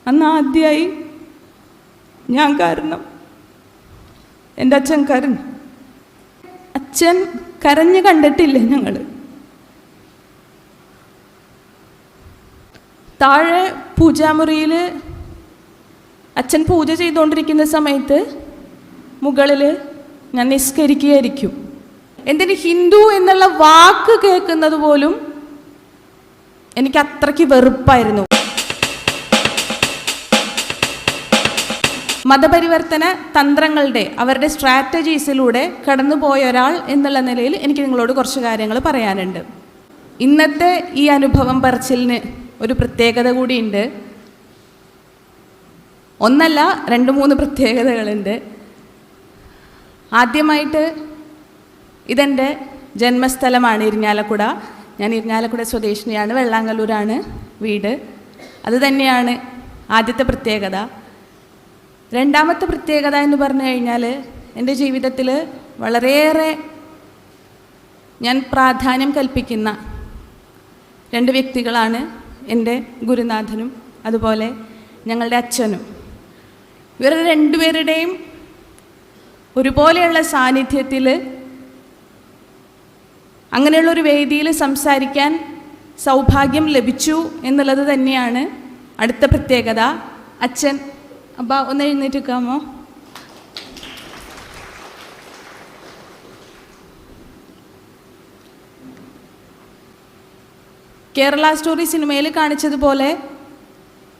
അന്ന് ആദ്യമായി ഞാൻ കാരണം എൻ്റെ അച്ഛൻ കരഞ്ഞു. അച്ഛൻ കരഞ്ഞ് കണ്ടിട്ടില്ല ഞങ്ങൾ. താഴെ പൂജാമുറിയിൽ അച്ഛൻ പൂജ ചെയ്തുകൊണ്ടിരിക്കുന്ന സമയത്ത് മുകളിൽ ഞാൻ നിസ്കരിക്കുകയായിരിക്കും. എന്തിന് ഹിന്ദു എന്നുള്ള വാക്ക് കേൾക്കുന്നത് പോലും എനിക്ക് അത്രയ്ക്ക് വെറുപ്പായിരുന്നു. മതപരിവർത്തന തന്ത്രങ്ങളുടെ അവരുടെ സ്ട്രാറ്റജീസിലൂടെ കടന്നുപോയ ഒരാൾ എന്നുള്ള നിലയിൽ എനിക്ക് നിങ്ങളോട് കുറച്ച് കാര്യങ്ങൾ പറയാനുണ്ട്. ഇന്നത്തെ ഈ അനുഭവം പറച്ചിലിന് ഒരു പ്രത്യേകത കൂടിയുണ്ട്. ഒന്നല്ല, 2-3 പ്രത്യേകതകളുണ്ട്. ആദ്യമായിട്ട് ഇതെൻ്റെ ജന്മസ്ഥലമാണ് ഇരിഞ്ഞാലക്കുട. ഞാൻ ഇരിഞ്ഞാലക്കുട സ്വദേശിനിയാണ്, വെള്ളാങ്കല്ലൂരാണ് വീട്. അത് തന്നെയാണ് ആദ്യത്തെ പ്രത്യേകത. രണ്ടാമത്തെ പ്രത്യേകത എന്ന് പറഞ്ഞു കഴിഞ്ഞാൽ എൻ്റെ ജീവിതത്തിൽ വളരെയേറെ ഞാൻ പ്രാധാന്യം കൽപ്പിക്കുന്ന 2 വ്യക്തികളാണ് എൻ്റെ ഗുരുനാഥനും അതുപോലെ ഞങ്ങളുടെ അച്ഛനും. ഇവരുടെ 2 പേരുടെയും ഒരുപോലെയുള്ള സാന്നിധ്യത്തിൽ അങ്ങനെയുള്ളൊരു വേദിയിൽ സംസാരിക്കാൻ സൗഭാഗ്യം ലഭിച്ചു എന്നുള്ളത് തന്നെയാണ് അടുത്ത പ്രത്യേകത. അച്ഛൻ, അബ്ബാ ഒന്ന് എഴുന്നേറ്റ് നിൽക്കാമോ? കേരള സ്റ്റോറി സിനിമയിൽ കാണിച്ചതുപോലെ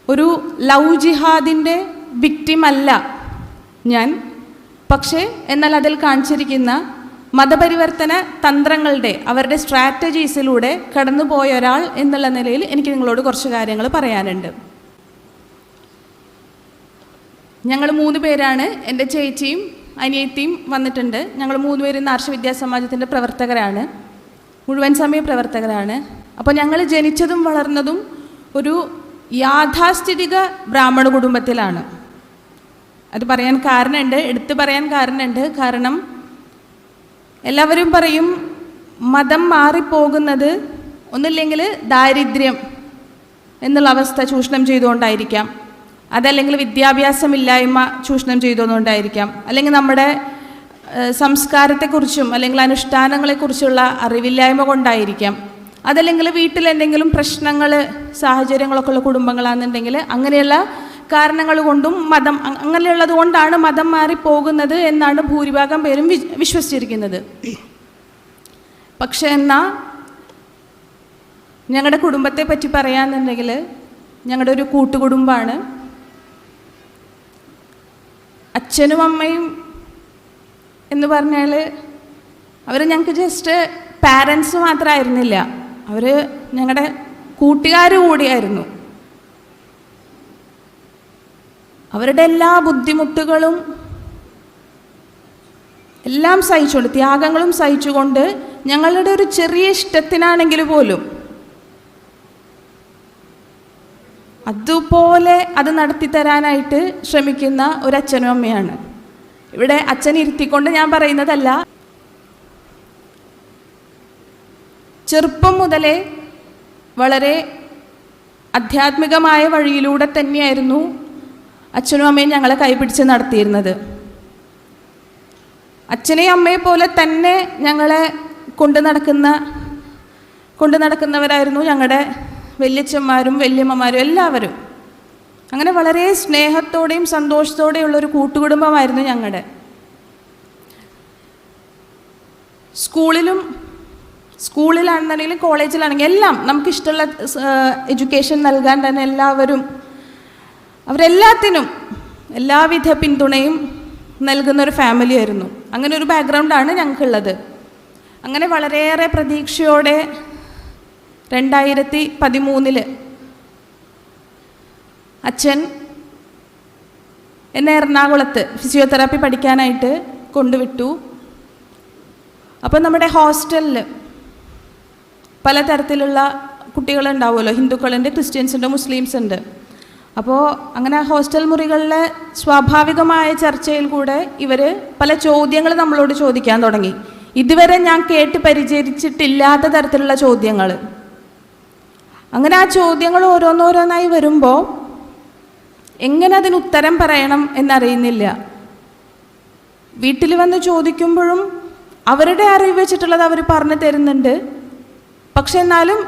ഒരു ലവ് ജിഹാദിൻ്റെ വിക്ടിം അല്ല ഞാൻ. പക്ഷേ എന്നാൽ അതിൽ കാണിച്ചിരിക്കുന്ന മതപരിവർത്തന തന്ത്രങ്ങളുടെ അവരുടെ സ്ട്രാറ്റജീസിലൂടെ കടന്നുപോയ ഒരാൾ എന്നുള്ള നിലയിൽ എനിക്ക് നിങ്ങളോട് കുറച്ച് കാര്യങ്ങൾ പറയാനുണ്ട്. ഞങ്ങൾ 3 പേരാണ്. എൻ്റെ ചേച്ചിയും അനിയത്തിയും വന്നിട്ടുണ്ട്. ഞങ്ങൾ 3 പേരും ഇന്ന് ആർഷവിദ്യാസമാജത്തിൻ്റെ പ്രവർത്തകരാണ്, മുഴുവൻ സമയ പ്രവർത്തകരാണ്. അപ്പോൾ ഞങ്ങൾ ജനിച്ചതും വളർന്നതും ഒരു യാഥാസ്ഥിതിക ബ്രാഹ്മണ കുടുംബത്തിലാണ്. അത് പറയാൻ കാരണമുണ്ട്, എടുത്തു പറയാൻ കാരണമുണ്ട്. കാരണം എല്ലാവരും പറയും മതം മാറിപ്പോകുന്നത് ഒന്നില്ലെങ്കിൽ ദാരിദ്ര്യം എന്നുള്ള അവസ്ഥ ചൂഷണം ചെയ്തുകൊണ്ടായിരിക്കാം, അതല്ലെങ്കിൽ വിദ്യാഭ്യാസമില്ലായ്മ ചൂഷണം ചെയ്തുകൊണ്ടായിരിക്കാം, അല്ലെങ്കിൽ നമ്മുടെ സംസ്കാരത്തെക്കുറിച്ചും അല്ലെങ്കിൽ അനുഷ്ഠാനങ്ങളെക്കുറിച്ചുള്ള അറിവില്ലായ്മ കൊണ്ടായിരിക്കാം, അതല്ലെങ്കിൽ വീട്ടിലെന്തെങ്കിലും പ്രശ്നങ്ങൾ സാഹചര്യങ്ങളൊക്കെ ഉള്ള കുടുംബങ്ങളാണെന്നുണ്ടെങ്കിൽ അങ്ങനെയുള്ള കാരണങ്ങൾ കൊണ്ടും മതം അങ്ങനെയുള്ളത് കൊണ്ടാണ് മതം മാറിപ്പോകുന്നത് എന്നാണ് ഭൂരിഭാഗം പേരും വിശ്വസിച്ചിരിക്കുന്നത്. പക്ഷേ എന്നാൽ ഞങ്ങളുടെ കുടുംബത്തെ പറ്റി പറയാന്നുണ്ടെങ്കിൽ ഞങ്ങളുടെ ഒരു കൂട്ടുകുടുംബമാണ്. അച്ഛനും അമ്മയും എന്ന് പറഞ്ഞാൽ അവർ ഞങ്ങൾക്ക് ജസ്റ്റ് പാരൻസ് മാത്രമായിരുന്നില്ല, അവർ ഞങ്ങളുടെ കൂട്ടുകാർ കൂടിയായിരുന്നു. അവരുടെ എല്ലാ ബുദ്ധിമുട്ടുകളും എല്ലാം സഹിച്ചുകൊണ്ട്, ത്യാഗങ്ങളും സഹിച്ചുകൊണ്ട് ഞങ്ങളുടെ ഒരു ചെറിയ ഇഷ്ടത്തിനാണെങ്കിൽ പോലും അതുപോലെ അത് നടത്തിത്തരാനായിട്ട് ശ്രമിക്കുന്ന ഒരച്ഛനും അമ്മയാണ്. ഇവിടെ അച്ഛൻ ഇരുത്തിക്കൊണ്ട് ഞാൻ പറയുന്നതല്ല, ചെറുപ്പം മുതലേ വളരെ ആധ്യാത്മികമായ വഴിയിലൂടെ തന്നെയായിരുന്നു അച്ഛനും അമ്മയും ഞങ്ങളെ കൈപിടിച്ച് നടത്തിയിരുന്നത്. അച്ഛനെയും അമ്മയെ പോലെ തന്നെ ഞങ്ങളെ കൊണ്ടു നടക്കുന്നവരായിരുന്നു ഞങ്ങളുടെ വല്യച്ഛന്മാരും വല്യമ്മമാരും എല്ലാവരും. അങ്ങനെ വളരെ സ്നേഹത്തോടെയും സന്തോഷത്തോടെയുള്ളൊരു കൂട്ടുകുടുംബമായിരുന്നു ഞങ്ങളുടെ. സ്കൂളിലാണെന്നുണ്ടെങ്കിലും കോളേജിലാണെങ്കിലും എല്ലാം നമുക്കിഷ്ടമുള്ള എഡ്യൂക്കേഷൻ നൽകാൻ തന്നെ എല്ലാവരും അവരെല്ലാത്തിനും എല്ലാവിധ പിന്തുണയും നൽകുന്നൊരു ഫാമിലി ആയിരുന്നു. അങ്ങനെ ഒരു ബാക്ക്ഗ്രൗണ്ടാണ് ഞങ്ങൾക്കുള്ളത്. അങ്ങനെ വളരെയേറെ പ്രതീക്ഷയോടെ 2013 അച്ഛൻ എന്നെ എറണാകുളത്ത് ഫിസിയോതെറാപ്പി പഠിക്കാനായിട്ട് കൊണ്ടുവിട്ടു. അപ്പോൾ നമ്മുടെ ഹോസ്റ്റലിൽ പലതരത്തിലുള്ള കുട്ടികളുണ്ടാവുമല്ലോ, ഹിന്ദുക്കളുണ്ട്, ക്രിസ്ത്യൻസുണ്ട്, മുസ്ലിംസ് ഉണ്ട്. അപ്പോൾ അങ്ങനെ ഹോസ്റ്റൽ മുറികളിലെ സ്വാഭാവികമായ ചർച്ചയിൽ കൂടെ ഇവർ പല ചോദ്യങ്ങൾ നമ്മളോട് ചോദിക്കാൻ തുടങ്ങി. ഇതുവരെ ഞാൻ കേട്ട് പരിചരിച്ചിട്ടില്ലാത്ത തരത്തിലുള്ള ചോദ്യങ്ങൾ. അങ്ങനെ ആ ചോദ്യങ്ങൾ ഓരോന്നോരോന്നായി വരുമ്പോൾ എങ്ങനെ അതിന് ഉത്തരം പറയണം എന്നറിയുന്നില്ല. വീട്ടിൽ വന്ന് ചോദിക്കുമ്പോഴും അവരുടെ അറിവ് വെച്ചിട്ടുള്ളത് അവർ പറഞ്ഞു തരുന്നുണ്ട്. പക്ഷെ എന്നാലും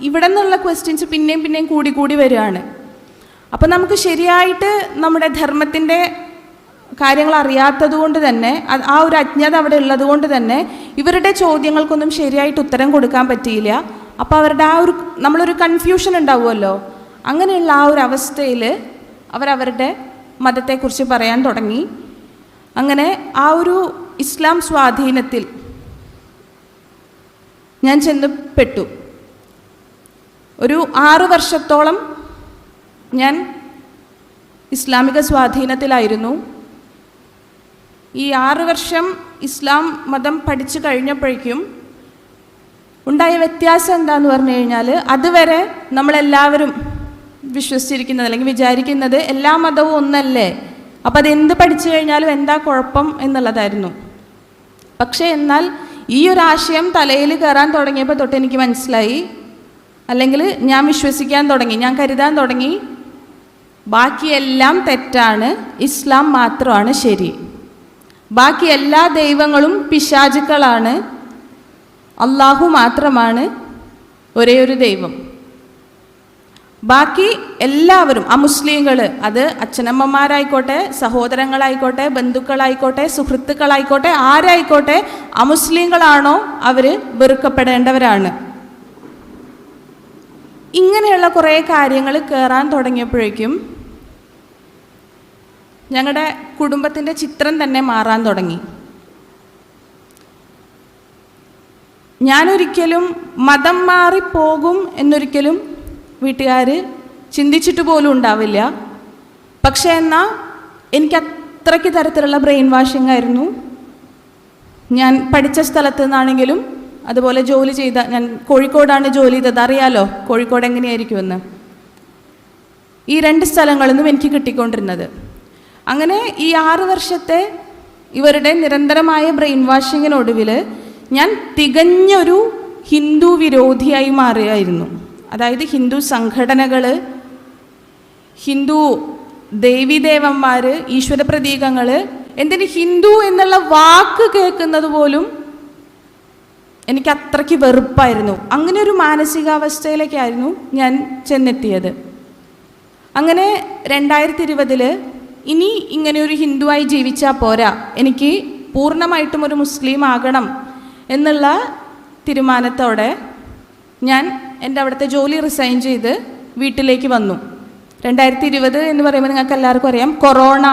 ഇവിടെ നിന്നുള്ള ക്വസ്റ്റ്യൻസ് പിന്നെയും പിന്നെയും കൂടി കൂടി വരികയാണ്. അപ്പം നമുക്ക് ശരിയായിട്ട് നമ്മുടെ ധർമ്മത്തിൻ്റെ കാര്യങ്ങൾ അറിയാത്തത് കൊണ്ട് തന്നെ, ആ ഒരു അജ്ഞത അവിടെ ഉള്ളത് കൊണ്ട് തന്നെ ഇവരുടെ ചോദ്യങ്ങൾക്കൊന്നും ശരിയായിട്ട് ഉത്തരം കൊടുക്കാൻ പറ്റിയില്ല. അപ്പോൾ അവരുടെ ആ ഒരു നമ്മളൊരു കൺഫ്യൂഷൻ ഉണ്ടാവുമല്ലോ, അങ്ങനെയുള്ള ആ ഒരു അവസ്ഥയിൽ അവരവരുടെ മതത്തെക്കുറിച്ച് പറയാൻ തുടങ്ങി. അങ്ങനെ ആ ഒരു ഇസ്ലാം സ്വാധീനത്തിൽ ഞാൻ ചെന്ന് പെട്ടു. ഒരു 6 വർഷത്തോളം ഞാൻ ഇസ്ലാമിക സ്വാധീനത്തിലായിരുന്നു. ഈ 6 വർഷം ഇസ്ലാം മതം പഠിച്ചു കഴിഞ്ഞപ്പോഴേക്കും ഉണ്ടായ വ്യത്യാസം എന്താണെന്ന് പറഞ്ഞു കഴിഞ്ഞാൽ, അതുവരെ നമ്മളെല്ലാവരും വിശ്വസിച്ചിരിക്കുന്നത് അല്ലെങ്കിൽ വിചാരിക്കുന്നത് എല്ലാ മതവും ഒന്നല്ലേ, അപ്പോൾ അതെന്ത് പഠിച്ചു കഴിഞ്ഞാലും എന്താ കുഴപ്പം എന്നുള്ളതായിരുന്നു. പക്ഷേ എന്നാൽ ഈ ഒരു ആശയം തലയിൽ കയറാൻ തുടങ്ങിയപ്പോൾ തൊട്ട് എനിക്ക് മനസ്സിലായി, അല്ലെങ്കിൽ ഞാൻ വിശ്വസിക്കാൻ തുടങ്ങി, ഞാൻ കരുതാൻ തുടങ്ങി, ബാക്കിയെല്ലാം തെറ്റാണ്, ഇസ്ലാം മാത്രമാണ് ശരി. ബാക്കി എല്ലാ ദൈവങ്ങളും പിശാചുക്കളാണ്, അള്ളാഹു മാത്രമാണ് ഒരേ ഒരു ദൈവം. ബാക്കി എല്ലാവരും അമുസ്ലിങ്ങൾ, അത് അച്ഛനമ്മമാരായിക്കോട്ടെ, സഹോദരങ്ങളായിക്കോട്ടെ, ബന്ധുക്കളായിക്കോട്ടെ, സുഹൃത്തുക്കളായിക്കോട്ടെ, ആരായിക്കോട്ടെ, അമുസ്ലിങ്ങളാണോ അവർ വെറുക്കപ്പെടേണ്ടവരാണ്. ഇങ്ങനെയുള്ള കുറേ കാര്യങ്ങൾ കയറാൻ തുടങ്ങിയപ്പോഴേക്കും ഞങ്ങളുടെ കുടുംബത്തിൻ്റെ ചിത്രം തന്നെ മാറാൻ തുടങ്ങി. ഞാനൊരിക്കലും മതം മാറിപ്പോകും എന്നൊരിക്കലും വീട്ടുകാർ ചിന്തിച്ചിട്ട് പോലും ഉണ്ടാവില്ല. പക്ഷേ എന്നാൽ എനിക്ക് അത്രയ്ക്ക് തരത്തിലുള്ള ബ്രെയിൻ വാഷിംഗ് ആയിരുന്നു. ഞാൻ പഠിച്ച സ്ഥലത്ത് നിന്നാണെങ്കിലും, അതുപോലെ ജോലി ചെയ്ത, ഞാൻ കോഴിക്കോടാണ് ജോലി ചെയ്തത്, അറിയാലോ കോഴിക്കോട് എങ്ങനെയായിരിക്കുമെന്ന്. ഈ 2 സ്ഥലങ്ങളിൽ നിന്നും എനിക്ക് കിട്ടിക്കൊണ്ടിരുന്നത്. അങ്ങനെ ഈ 6 വർഷത്തെ ഇവരുടെ നിരന്തരമായ ബ്രെയിൻ വാഷിങ്ങിനൊടുവിൽ ഞാൻ തികഞ്ഞൊരു ഹിന്ദു വിരോധിയായി മാറുകയായിരുന്നു. അതായത് ഹിന്ദു സംഘടനകൾ, ഹിന്ദു ദേവീദേവന്മാർ, ഈശ്വര പ്രതീകങ്ങൾ, എന്തിന് ഹിന്ദു എന്നുള്ള വാക്ക് കേൾക്കുന്നത് പോലും എനിക്ക് അത്രയ്ക്ക് വെറുപ്പായിരുന്നു. അങ്ങനെ ഒരു മാനസികാവസ്ഥയിലേക്കായിരുന്നു ഞാൻ ചെന്നെത്തിയത്. അങ്ങനെ 2020 ഇനി ഇങ്ങനെയൊരു ഹിന്ദുവായി ജീവിച്ചാൽ പോരാ, എനിക്ക് പൂർണ്ണമായിട്ടും ഒരു മുസ്ലിം ആകണം എന്നുള്ള തീരുമാനത്തോടെ ഞാൻ എൻ്റെ അവിടുത്തെ ജോലി റിസൈൻ ചെയ്ത് വീട്ടിലേക്ക് വന്നു. 2020 എന്ന് പറയുമ്പോൾ നിങ്ങൾക്ക് എല്ലാവർക്കും അറിയാം, കൊറോണ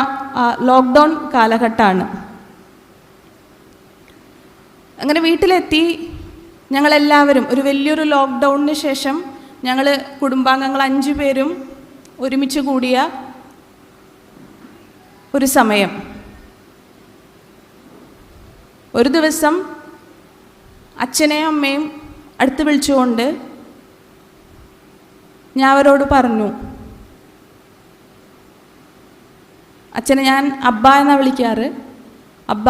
ലോക്ക്ഡൗൺ കാലഘട്ടമാണ്. അങ്ങനെ വീട്ടിലെത്തി ഞങ്ങളെല്ലാവരും ഒരു വലിയൊരു ലോക്ക്ഡൗണിന് ശേഷം ഞങ്ങൾ കുടുംബാംഗങ്ങൾ 5 പേരും ഒരുമിച്ച് കൂടിയ ഒരു സമയം. ഒരു ദിവസം അച്ഛനെയും അമ്മയും അടുത്ത് വിളിച്ചുകൊണ്ട് ഞാൻ അവരോട് പറഞ്ഞു, അച്ഛനെ ഞാൻ അബ്ബ എന്നാണ് വിളിക്കാറ്, അബ്ബ,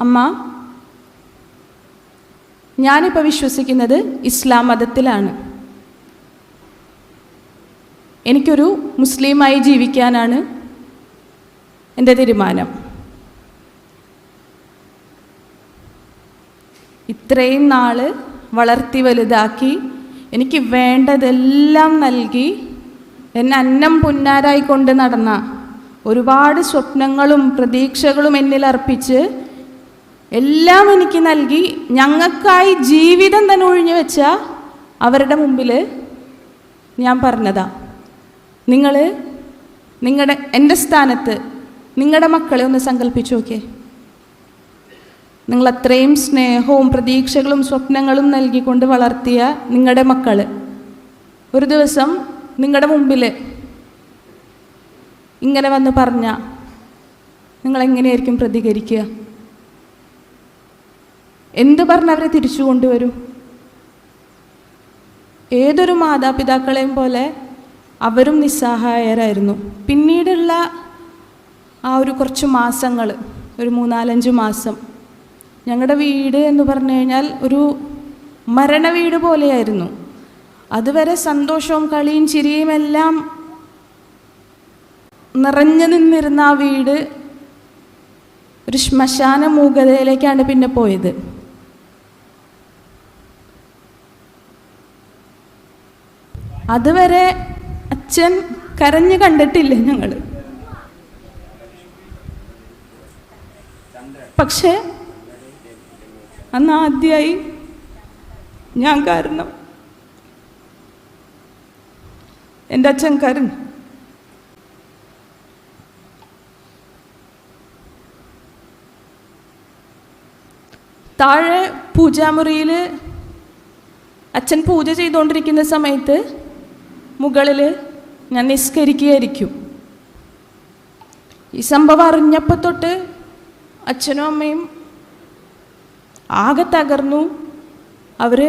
അമ്മ, ഞാനിപ്പോൾ വിശ്വസിക്കുന്നത് ഇസ്ലാം മതത്തിലാണ്. എനിക്കൊരു മുസ്ലിമായി ജീവിക്കാനാണ് എൻ്റെ തീരുമാനം. ഇത്രയും നാൾ വളർത്തി വലുതാക്കി എനിക്ക് വേണ്ടതെല്ലാം നൽകി എന്നെ അന്നം പുന്നാരായി കൊണ്ട് നടന്ന, ഒരുപാട് സ്വപ്നങ്ങളും പ്രതീക്ഷകളും എന്നിൽ അർപ്പിച്ച് എല്ലാം എനിക്ക് നൽകി ഞങ്ങൾക്കായി ജീവിതം തന്നെ ഒഴിഞ്ഞു വെച്ച അവരുടെ മുമ്പിൽ ഞാൻ പറഞ്ഞതാ, എൻ്റെ സ്ഥാനത്ത് നിങ്ങളുടെ മക്കളെ ഒന്ന് സങ്കല്പിച്ചു നോക്കിയേ. നിങ്ങൾ അത്രയും സ്നേഹവും പ്രതീക്ഷകളും സ്വപ്നങ്ങളും നൽകിക്കൊണ്ട് വളർത്തിയ നിങ്ങളുടെ മക്കൾ ഒരു ദിവസം നിങ്ങളുടെ മുമ്പിൽ ഇങ്ങനെ വന്ന് പറഞ്ഞാൽ നിങ്ങളെങ്ങനെയായിരിക്കും പ്രതികരിക്കുക? എന്ത് പറഞ്ഞവരെ തിരിച്ചു കൊണ്ടുവരും? ഏതൊരു മാതാപിതാക്കളെയും പോലെ അവരും നിസ്സഹായരായിരുന്നു. പിന്നീടുള്ള ആ ഒരു കുറച്ച് മാസങ്ങൾ, ഒരു 3-4 മാസം, ഞങ്ങളുടെ വീട് എന്ന് പറഞ്ഞു കഴിഞ്ഞാൽ ഒരു മരണ വീട് പോലെയായിരുന്നു. അതുവരെ സന്തോഷവും കളിയും ചിരിയും എല്ലാം നിറഞ്ഞു നിന്നിരുന്ന ആ വീട് ഒരു ശ്മശാന മൂകതയിലേക്കാണ് പിന്നെ പോയത്. അതുവരെ അച്ഛൻ കരഞ്ഞു കണ്ടിട്ടില്ല ഞങ്ങൾ. പക്ഷെ അന്ന് ആദ്യമായി ഞാൻ കാരണം എൻ്റെ അച്ഛൻ കരഞ്ഞു. താഴെ പൂജാമുറിയിൽ അച്ഛൻ പൂജ ചെയ്തുകൊണ്ടിരിക്കുന്ന സമയത്ത് മുകളിൽ ഞാൻ നിസ്കരിക്കുകയായിരിക്കും. ഈ സംഭവം അറിഞ്ഞപ്പോൾ തൊട്ട് അച്ഛനും അമ്മയും ആകെ തകർന്നു. അവർ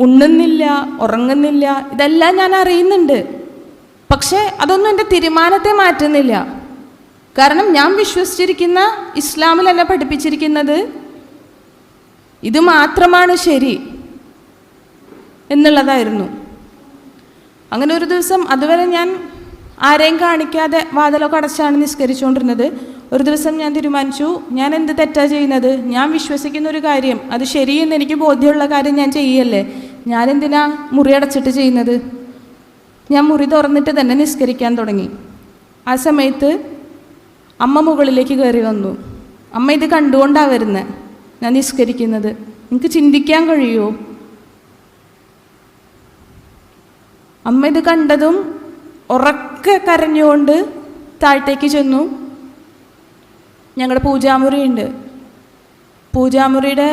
ഉണ്ണുന്നില്ല, ഉറങ്ങുന്നില്ല. ഇതെല്ലാം ഞാൻ അറിയുന്നുണ്ട്. പക്ഷേ അതൊന്നും എൻ്റെ തീരുമാനത്തെ മാറ്റുന്നില്ല. കാരണം ഞാൻ വിശ്വസിച്ചിരിക്കുന്ന ഇസ്ലാമിലല്ല പഠിപ്പിച്ചിരിക്കുന്നത് ഇത് മാത്രമാണ് ശരി എന്നുള്ളതായിരുന്നു. അങ്ങനെ ഒരു ദിവസം, അതുവരെ ഞാൻ ആരെയും കാണിക്കാതെ വാതിലൊക്കെ അടച്ചാണ് നിസ്കരിച്ചുകൊണ്ടിരുന്നത്. ഒരു ദിവസം ഞാൻ തീരുമാനിച്ചു, ഞാൻ എന്ത് തെറ്റാ ചെയ്യുന്നത്? ഞാൻ വിശ്വസിക്കുന്ന ഒരു കാര്യം അത് ശരിയെന്ന് എനിക്ക് ബോധ്യമുള്ള കാര്യം ഞാൻ ചെയ്യല്ലേ, ഞാനെന്തിനാ മുറി അടച്ചിട്ട് ചെയ്യുന്നത്? ഞാൻ മുറി തുറന്നിട്ട് തന്നെ നിസ്കരിക്കാൻ തുടങ്ങി. ആ സമയത്ത് അമ്മ മുകളിലേക്ക് കയറി വന്നു. അമ്മ ഇത് കണ്ടുകൊണ്ടാണ് വരുന്നത്, ഞാൻ നിസ്കരിക്കുന്നത്. നിങ്ങൾക്ക് ചിന്തിക്കാൻ കഴിയുമോ? അമ്മ ഇത് കണ്ടതും ഉറക്കെ കരഞ്ഞുകൊണ്ട് താഴത്തേക്ക് ചെന്നു. ഞങ്ങളുടെ പൂജാമുറിയുണ്ട്, പൂജാമുറിയുടെ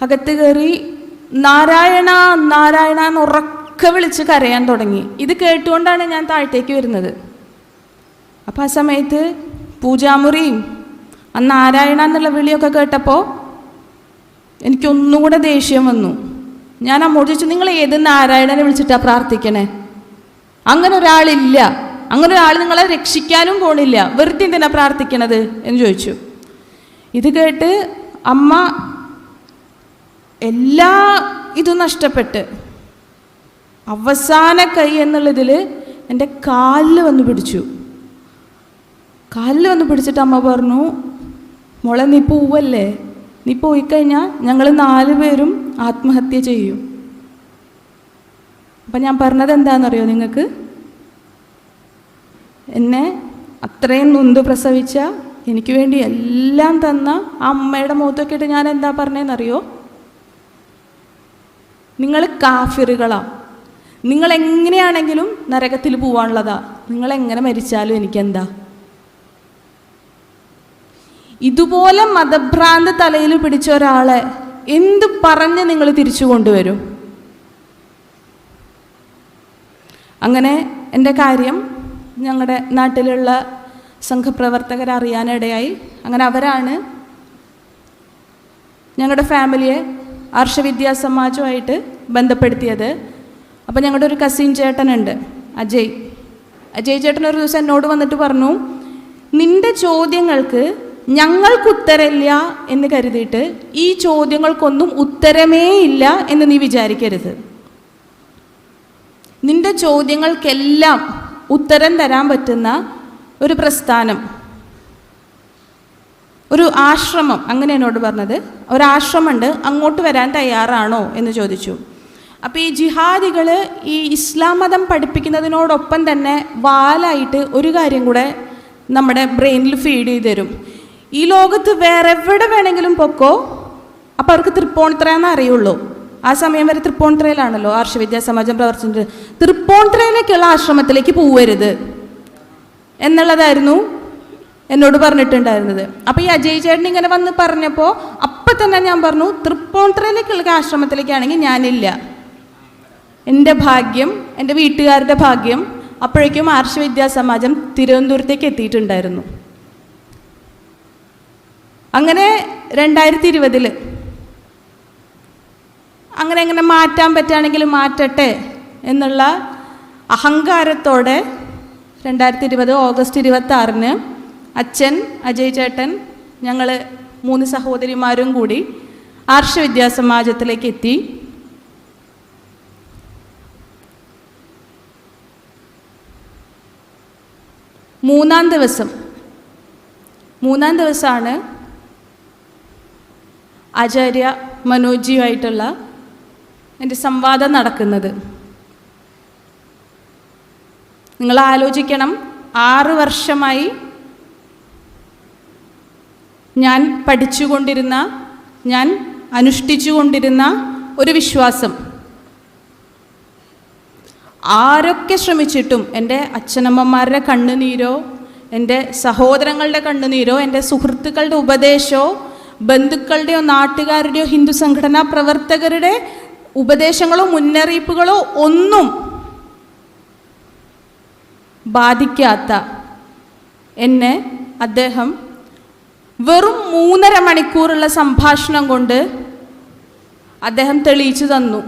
അകത്ത് കയറി നാരായണ നാരായണ എന്ന് ഉറക്കെ വിളിച്ച് കരയാൻ തുടങ്ങി. ഇത് കേട്ടുകൊണ്ടാണ് ഞാൻ താഴത്തേക്ക് വരുന്നത്. അപ്പം ആ സമയത്ത് പൂജാമുറിയും ആ നാരായണ എന്നുള്ള വിളിയൊക്കെ കേട്ടപ്പോൾ എനിക്കൊന്നുകൂടെ ദേഷ്യം വന്നു. ഞാൻ അമ്മോട് ചോദിച്ചു, നിങ്ങൾ ഏത് നാരായണനെ വിളിച്ചിട്ടാണ് പ്രാർത്ഥിക്കണേ? അങ്ങനെ ഒരാളില്ല, അങ്ങനെ ഒരാൾ നിങ്ങളെ രക്ഷിക്കാനും പോണില്ല, വെറുതെ എന്തിനാ പ്രാർത്ഥിക്കണത് എന്ന് ചോദിച്ചു. ഇത് കേട്ട് അമ്മ എല്ലാ ഇതും നഷ്ടപ്പെട്ട് അവസാന കൈ എന്നുള്ളതിൽ എൻ്റെ കാലിൽ വന്ന് പിടിച്ചു. കാലിൽ വന്ന് പിടിച്ചിട്ട് അമ്മ പറഞ്ഞു, മോളെ നീ പോവല്ലേ, നീ പോയിക്കഴിഞ്ഞാൽ ഞങ്ങൾ 4 പേരും ആത്മഹത്യ ചെയ്യും. അപ്പം ഞാൻ പറഞ്ഞത് എന്താണെന്നറിയോ നിങ്ങൾക്ക്? എന്നെ അത്രയും നൊന്ത് പ്രസവിച്ച, എനിക്ക് വേണ്ടി എല്ലാം തന്ന ആ അമ്മയുടെ മുഖത്തൊക്കെ ഇട്ട് ഞാൻ എന്താ പറഞ്ഞതെന്നറിയോ? നിങ്ങൾ കാഫിറുകളാ, നിങ്ങളെങ്ങനെയാണെങ്കിലും നരകത്തിൽ പോവാനുള്ളതാ, നിങ്ങളെങ്ങനെ മരിച്ചാലും എനിക്കെന്താ? ഇതുപോലെ മതഭ്രാന്ത് തലയിൽ പിടിച്ച ഒരാളെ എന്ത് പറഞ്ഞ് നിങ്ങൾ തിരിച്ചു കൊണ്ടുവരും? അങ്ങനെ എൻ്റെ കാര്യം ഞങ്ങളുടെ നാട്ടിലുള്ള സംഘപ്രവർത്തകർ അറിയാനിടയായി. അങ്ങനെ അവരാണ് ഞങ്ങളുടെ ഫാമിലിയെ ആർഷവിദ്യാ സമാജമായിട്ട് ബന്ധപ്പെടുത്തിയത്. അപ്പോൾ ഞങ്ങളുടെ ഒരു കസിൻ ചേട്ടനുണ്ട്, അജയ് ചേട്ടൻ ഒരു ദിവസം എന്നോട് വന്നിട്ട് പറഞ്ഞു, നിൻ്റെ ചോദ്യങ്ങൾക്ക് ഞങ്ങൾക്ക് ഉത്തരമില്ല എന്ന് കരുതിയിട്ട് ഈ ചോദ്യങ്ങൾക്കൊന്നും ഉത്തരമേ ഇല്ല എന്ന് നീ വിചാരിക്കരുത്. നിൻ്റെ ചോദ്യങ്ങൾക്കെല്ലാം ഉത്തരം തരാൻ പറ്റുന്ന ഒരു പ്രസ്ഥാനം, ഒരു ആശ്രമം, അങ്ങനെ എന്നോട് പറഞ്ഞത്, ഒരാശ്രമമുണ്ട്, അങ്ങോട്ട് വരാൻ തയ്യാറാണോ എന്ന് ചോദിച്ചു. അപ്പോൾ ഈ ജിഹാദികൾ ഈ ഇസ്ലാം മതം പഠിപ്പിക്കുന്നതിനോടൊപ്പം തന്നെ വാലായിട്ട് ഒരു കാര്യം കൂടെ നമ്മുടെ ബ്രെയിനിൽ ഫീഡ് ചെയ്ത് തരും. ഈ ലോകത്ത് വേറെ എവിടെ വേണമെങ്കിലും പൊക്കോ, അപ്പോൾ അവർക്ക് തൃപ്പൂണിത്തുറയെന്ന് അറിയുള്ളൂ. ആ സമയം വരെ തൃപ്പൂണിത്തുറയിലാണല്ലോ ആർഷവിദ്യാ സമാജം പ്രവർത്തിച്ചത്. തൃപ്പൂണിത്തുറയിലേക്കുള്ള ആശ്രമത്തിലേക്ക് പോവരുത് എന്നുള്ളതായിരുന്നു എന്നോട് പറഞ്ഞിട്ടുണ്ടായിരുന്നത്. അപ്പോൾ ഈ അജയ് ചേട്ടൻ ഇങ്ങനെ വന്ന് പറഞ്ഞപ്പോൾ അപ്പം തന്നെ ഞാൻ പറഞ്ഞു, തൃപ്പൂണിത്തുറയിലേക്കുള്ള ആശ്രമത്തിലേക്കാണെങ്കിൽ ഞാനില്ല. എൻ്റെ ഭാഗ്യം, എൻ്റെ വീട്ടുകാരുടെ ഭാഗ്യം, അപ്പോഴേക്കും ആർഷവിദ്യാ സമാജം തിരുവനന്തപുരത്തേക്ക് എത്തിയിട്ടുണ്ടായിരുന്നു. അങ്ങനെ 2020 അങ്ങനെ മാറ്റാൻ പറ്റുകയാണെങ്കിൽ മാറ്റട്ടെ എന്നുള്ള അഹങ്കാരത്തോടെ 2020 ഓഗസ്റ്റ് 26 അച്ഛൻ, അജയ് ചേട്ടൻ, ഞങ്ങൾ 3 സഹോദരിമാരും കൂടി ആർഷവിദ്യാ സമാജത്തിലേക്ക് എത്തി. മൂന്നാം ദിവസമാണ് ആചാര്യ മനോജിയുമായിട്ടുള്ള എൻ്റെ സംവാദം നടക്കുന്നത്. നിങ്ങൾ ആലോചിക്കണം, 6 വർഷമായി ഞാൻ പഠിച്ചുകൊണ്ടിരുന്ന, ഞാൻ അനുഷ്ഠിച്ചുകൊണ്ടിരുന്ന ഒരു വിശ്വാസം ആരൊക്കെ ശ്രമിച്ചിട്ടും എൻ്റെ അച്ഛനമ്മമാരുടെ കണ്ണുനീരോ, എൻ്റെ സഹോദരങ്ങളുടെ കണ്ണുനീരോ, എൻ്റെ സുഹൃത്തുക്കളുടെ ഉപദേശമോ, ബന്ധുക്കളുടെയോ നാട്ടുകാരുടെയോ ഹിന്ദു സംഘടനാ പ്രവർത്തകരുടെ ഉപദേശങ്ങളോ മുന്നറിയിപ്പുകളോ ഒന്നും ബാധിക്കാത്ത എന്നെ അദ്ദേഹം വെറും 3.5 മണിക്കൂറുള്ള സംഭാഷണം കൊണ്ട് അദ്ദേഹം തെളിയിച്ചു തന്നു,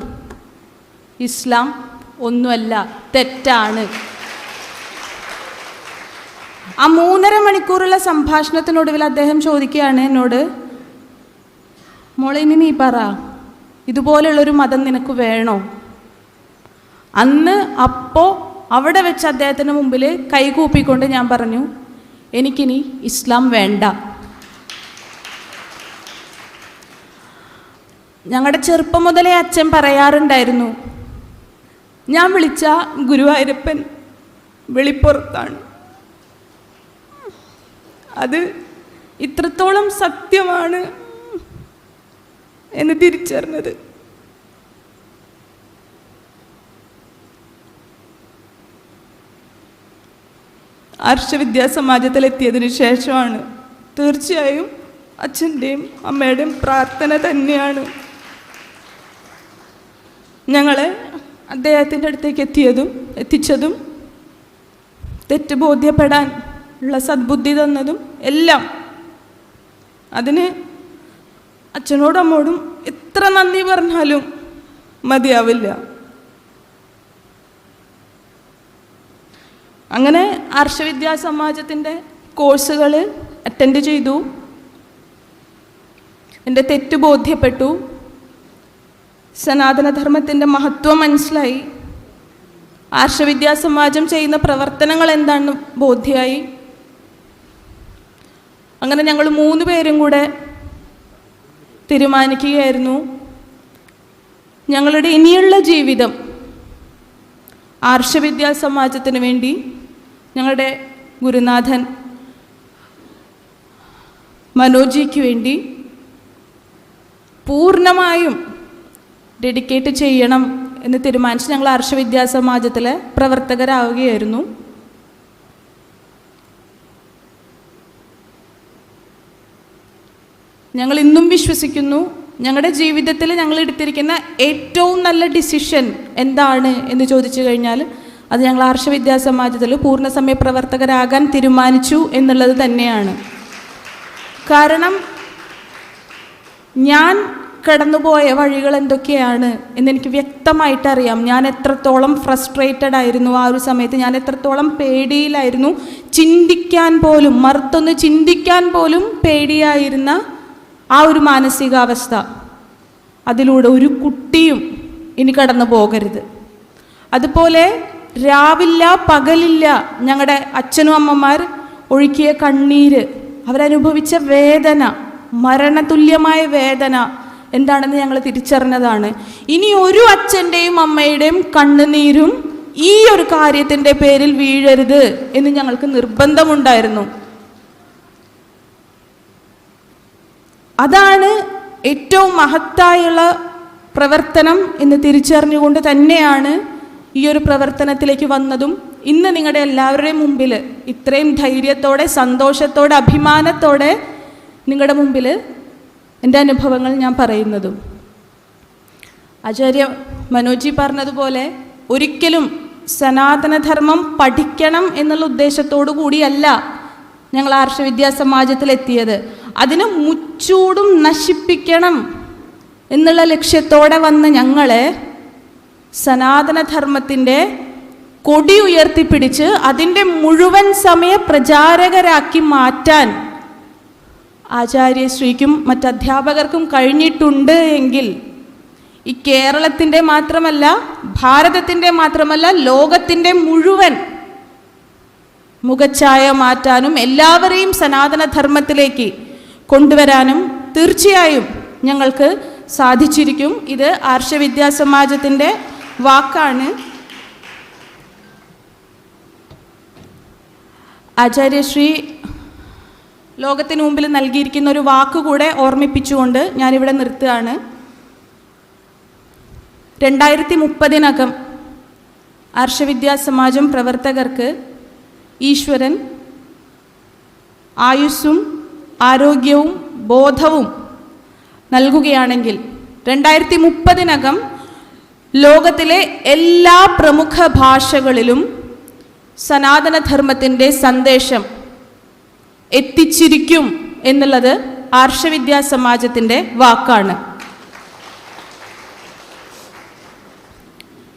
ഇസ്ലാം ഒന്നുമല്ല, തെറ്റാണ്. ആ 3.5 മണിക്കൂറുള്ള സംഭാഷണത്തിനൊടുവിൽ അദ്ദേഹം ചോദിക്കുകയാണ് എന്നോട്, മോളെ ഇനി നീ പറ, ഇതുപോലുള്ളൊരു മതം നിനക്ക് വേണോ? അപ്പോൾ അവിടെ വെച്ച് അദ്ദേഹത്തിന് മുമ്പിൽ കൈകൂപ്പിക്കൊണ്ട് ഞാൻ പറഞ്ഞു, എനിക്കിനി ഇസ്ലാം വേണ്ട. ഞങ്ങളുടെ ചെറുപ്പം മുതലേ അച്ഛൻ പറയാറുണ്ടായിരുന്നു, ഞാൻ വിളിച്ച ഗുരുവായൂരപ്പൻ വെളിപ്പുറത്താണ്. അത് ഇത്രത്തോളം സത്യമാണ് എന്ന് തിരിച്ചറിഞ്ഞത് ആർഷവിദ്യാസമാജത്തിലെത്തിയതിനു ശേഷമാണ്. തീർച്ചയായും അച്ഛൻ്റെയും അമ്മയുടെയും പ്രാർത്ഥന തന്നെയാണ് ഞങ്ങളെ അദ്ദേഹത്തിൻ്റെ അടുത്തേക്ക് എത്തിച്ചതും തെറ്റ് ബോധ്യപ്പെടാൻ ഉള്ള സദ്ബുദ്ധി തന്നതും എല്ലാം. അതിന് അച്ഛനോടും അമ്മോടും എത്ര നന്ദി പറഞ്ഞാലും മതിയാവില്ല. അങ്ങനെ ആർഷവിദ്യാസമാജത്തിൻ്റെ കോഴ്സുകൾ അറ്റൻഡ് ചെയ്തു. എൻ്റെ തെറ്റ് ബോധ്യപ്പെട്ടു, സനാതനധർമ്മത്തിൻ്റെ മഹത്വം മനസ്സിലായി, ആർഷവിദ്യാസമാജം ചെയ്യുന്ന പ്രവർത്തനങ്ങൾ എന്താണെന്ന് ബോധ്യമായി. അങ്ങനെ ഞങ്ങൾ 3 പേരും കൂടെ തീരുമാനിക്കുകയായിരുന്നു, ഞങ്ങളുടെ ഇനിയുള്ള ജീവിതം ആർഷവിദ്യാസമാജത്തിന് വേണ്ടി ഞങ്ങളുടെ ഗുരുനാഥൻ മനോജിക്ക് വേണ്ടി പൂർണ്ണമായും ഡെഡിക്കേറ്റ് ചെയ്യണം എന്ന് തീരുമാനിച്ച് ഞങ്ങൾ ആർഷവിദ്യാസമാജത്തിലെ പ്രവർത്തകരാവുകയായിരുന്നു. ഞങ്ങൾ ഇന്നും വിശ്വസിക്കുന്നു, ഞങ്ങളുടെ ജീവിതത്തിൽ ഞങ്ങൾ എടുത്തിരിക്കുന്ന ഏറ്റവും നല്ല ഡിസിഷൻ എന്താണ് എന്ന് ചോദിച്ചു കഴിഞ്ഞാൽ അത് ഞങ്ങൾ ആർഷവിദ്യാസമാജത്തിൽ പൂർണ്ണസമയ പ്രവർത്തകരാകാൻ തീരുമാനിച്ചു എന്നുള്ളത് തന്നെയാണ്. കാരണം ഞാൻ കടന്നുപോയ വഴികൾ എന്തൊക്കെയാണ് എന്നെനിക്ക് വ്യക്തമായിട്ടറിയാം. ഞാൻ എത്രത്തോളം ഫ്രസ്ട്രേറ്റഡ് ആയിരുന്നു ആ ഒരു സമയത്ത്, ഞാൻ എത്രത്തോളം പേടിയിലായിരുന്നു, ചിന്തിക്കാൻ പോലും, മറുത്തൊന്ന് ചിന്തിക്കാൻ പോലും പേടിയായിരുന്ന ആ ഒരു മാനസികാവസ്ഥ. അതിലൂടെ ഒരു കുട്ടിയും ഇനി കടന്നു പോകരുത്. അതുപോലെ രാവില്ല പകലില്ല ഞങ്ങളുടെ അച്ഛനും അമ്മമാർ ഒഴുക്കിയ കണ്ണീര്, അവരനുഭവിച്ച വേദന, മരണതുല്യമായ വേദന എന്താണെന്ന് ഞങ്ങൾ തിരിച്ചറിഞ്ഞതാണ്. ഇനി ഒരു അച്ഛൻ്റെയും അമ്മയുടെയും കണ്ണുനീരും ഈ ഒരു കാര്യത്തിൻ്റെ പേരിൽ വീഴരുത് എന്ന് ഞങ്ങൾക്ക് നിർബന്ധമുണ്ടായിരുന്നു. അതാണ് ഏറ്റവും മഹത്തായുള്ള പ്രവർത്തനം എന്ന് തിരിച്ചറിഞ്ഞുകൊണ്ട് തന്നെയാണ് ഈ ഒരു പ്രവർത്തനത്തിലേക്ക് വന്നതും ഇന്ന് നിങ്ങളുടെ എല്ലാവരുടെയും മുമ്പിൽ ഇത്രയും ധൈര്യത്തോടെ, സന്തോഷത്തോടെ, അഭിമാനത്തോടെ നിങ്ങളുടെ മുമ്പിൽ എൻ്റെ അനുഭവങ്ങൾ ഞാൻ പറയുന്നതും. ആചാര്യ മനോജി പറഞ്ഞതുപോലെ ഒരിക്കലും സനാതനധർമ്മം പഠിക്കണം എന്നുള്ള ഉദ്ദേശത്തോടു കൂടിയല്ല ഞങ്ങൾ ആർഷവിദ്യാസമാജത്തിലെത്തിയത്. അതിനെ മുച്ചൂടും നശിപ്പിക്കണം എന്നുള്ള ലക്ഷ്യത്തോടെ വന്ന ഞങ്ങളെ സനാതനധർമ്മത്തിൻ്റെ കൊടി ഉയർത്തിപ്പിടിച്ച് അതിൻ്റെ മുഴുവൻ സമയ പ്രചാരകരാക്കി മാറ്റാൻ ആചാര്യശ്രീക്കും മറ്റധ്യാപകർക്കും കഴിഞ്ഞിട്ടുണ്ട് എങ്കിൽ ഈ കേരളത്തിൻ്റെ മാത്രമല്ല, ഭാരതത്തിൻ്റെ മാത്രമല്ല, ലോകത്തിൻ്റെ മുഴുവൻ മുഖച്ഛായ മാറ്റാനും എല്ലാവരെയും സനാതനധർമ്മത്തിലേക്ക് കൊണ്ടുവരാനും തീർച്ചയായും ഞങ്ങൾക്ക് സാധിച്ചിരിക്കും. ഇത് ആർഷവിദ്യാസമാജത്തിൻ്റെ വാക്കാണ്. ആചാര്യശ്രീ ലോകത്തിന് മുമ്പിൽ നൽകിയിരിക്കുന്ന ഒരു വാക്കുകൂടെ ഓർമ്മിപ്പിച്ചുകൊണ്ട് ഞാനിവിടെ നിർത്തുകയാണ്. 2030 ആർഷവിദ്യാസമാജം പ്രവർത്തകർക്ക് ഈശ്വരൻ ആയുസ്സും ആരോഗ്യവും ബോധവും നൽകുകയാണെങ്കിൽ 2030 ലോകത്തിലെ എല്ലാ പ്രമുഖ ഭാഷകളിലും സനാതനധർമ്മത്തിൻ്റെ സന്ദേശം എത്തിച്ചിരിക്കും എന്നുള്ളത് ആർഷവിദ്യാസമാജത്തിൻ്റെ വാക്കാണ്.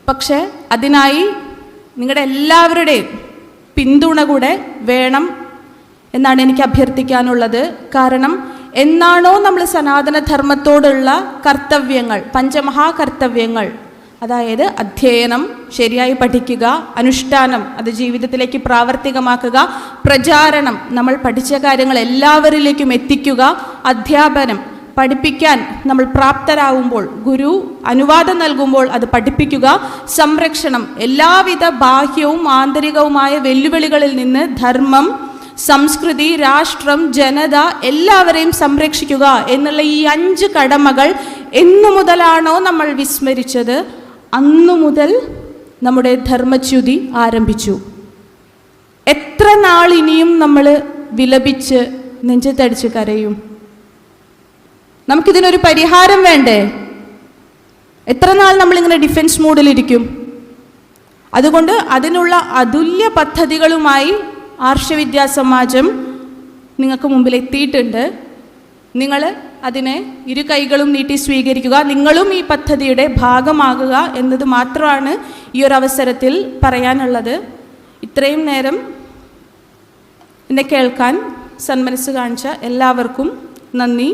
പക്ഷേ അതിനായി നിങ്ങളുടെ എല്ലാവരുടെയും പിന്തുണ കൂടെ വേണം എന്നാണ് എനിക്ക് അഭ്യർത്ഥിക്കാനുള്ളത്. കാരണം എന്നാണോ നമ്മൾ സനാതനധർമ്മത്തോടുള്ള കർത്തവ്യങ്ങൾ, പഞ്ചമഹാകർത്തവ്യങ്ങൾ, അതായത് അധ്യയനം ശരിയായി പഠിക്കുക, അനുഷ്ഠാനം അത് ജീവിതത്തിലേക്ക് പ്രാവർത്തികമാക്കുക, പ്രചാരണം നമ്മൾ പഠിച്ച കാര്യങ്ങൾ എല്ലാവരിലേക്കും എത്തിക്കുക, അധ്യാപനം പഠിപ്പിക്കാൻ നമ്മൾ പ്രാപ്തരാകുമ്പോൾ, ഗുരു അനുവാദം നൽകുമ്പോൾ അത് പഠിപ്പിക്കുക, സംരക്ഷണം എല്ലാവിധ ബാഹ്യവും ആന്തരികവുമായ വെല്ലുവിളികളിൽ നിന്ന് ധർമ്മം, സംസ്കൃതി, രാഷ്ട്രം, ജനത എല്ലാവരെയും സംരക്ഷിക്കുക എന്നുള്ള ഈ 5 കടമകൾ എന്നു മുതലാണോ നമ്മൾ വിസ്മരിച്ചത്, അന്നു മുതൽ നമ്മുടെ ധർമ്മച്യുതി ആരംഭിച്ചു. എത്ര നാൾ ഇനിയും നമ്മൾ വിലപിച്ച് നെഞ്ചത്തടിച്ച് കരയും? നമുക്കിതിനൊരു പരിഹാരം വേണ്ടേ? എത്ര നാൾ നമ്മളിങ്ങനെ ഡിഫൻസ് മോഡിലിരിക്കും? അതുകൊണ്ട് അതിനുള്ള അതുല്യ പദ്ധതികളുമായി ആർഷവിദ്യാസമാജം നിങ്ങൾക്ക് മുമ്പിൽ എത്തിയിട്ടുണ്ട്. നിങ്ങൾ അതിനെ 2 കൈകളും നീട്ടി സ്വീകരിക്കുക. നിങ്ങളും ഈ പദ്ധതിയുടെ ഭാഗമാകുക എന്നത് മാത്രമാണ് ഈ ഒരു അവസരത്തിൽ പറയാനുള്ളത്. ഇത്രയും നേരം എന്നെ കേൾക്കാൻ സന്മനസ് കാണിച്ച എല്ലാവർക്കും നന്ദി.